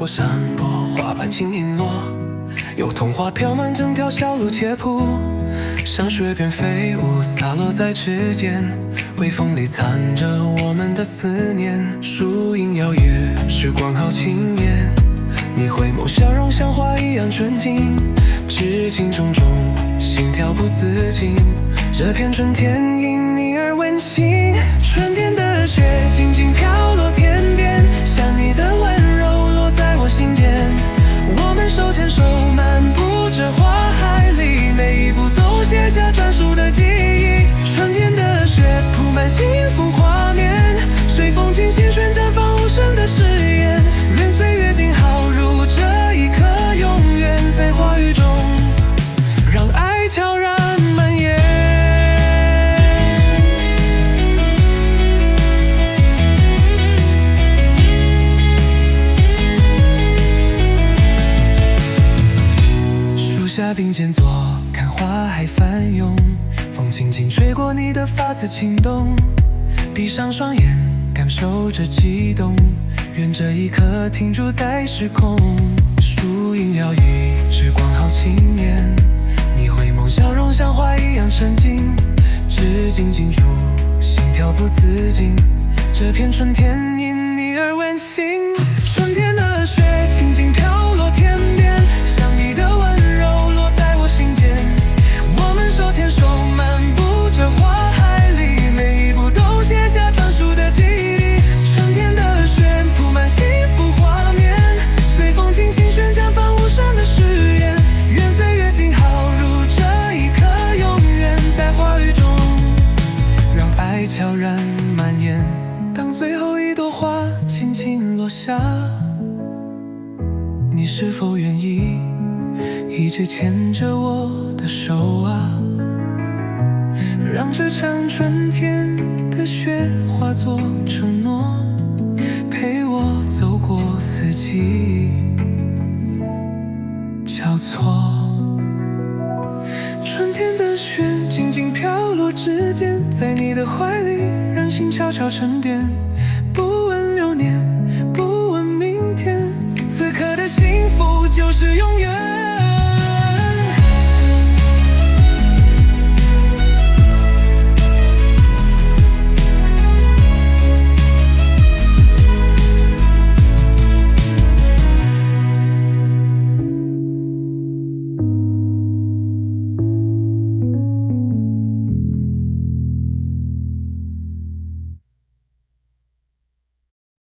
过山坡，花瓣轻盈落，有童话飘满整条小路街铺，像雪片飞舞，洒落在指尖，微风里残着我们的思念。树影摇曳，时光好轻言，你回眸笑容像花一样纯净，至今种种，心跳不自禁。这片春天因你而温馨，春天的雪静静飘落天边，像你的温柔落在我心间。我们手牵手漫步着花海里，每一步都写下专属的记忆。春天的雪铺满幸福画面，随风轻轻旋绽放无声的誓言。愿岁月静好如这一刻，永远在花语中，让爱悄然蔓延。树下并肩坐，看花海翻涌，风轻轻吹过你的发丝轻动，闭上双眼感受着悸动，愿这一刻停驻在时空。树影摇曳，时光好轻言，你回眸笑容像花一样沉静，至今紧住，心跳不自禁。这片春天因你而温馨，春天的雪静静飘落天边，像你的温柔落在我心间。我们手牵手漫步着花海里，每一步都写下专属的记忆。春天的雪铺满幸福画面，随风轻轻旋绽放无声的誓言。愿岁月静好如这一刻，永远在花语中，让爱悄然蔓延。当最后一朵花轻轻落下，你是否愿意一直牵着我的手啊？让这场春天的雪化作承诺，陪我走过四季交错。春天的雪静静飘落指尖，在你的怀里让心悄悄沉淀。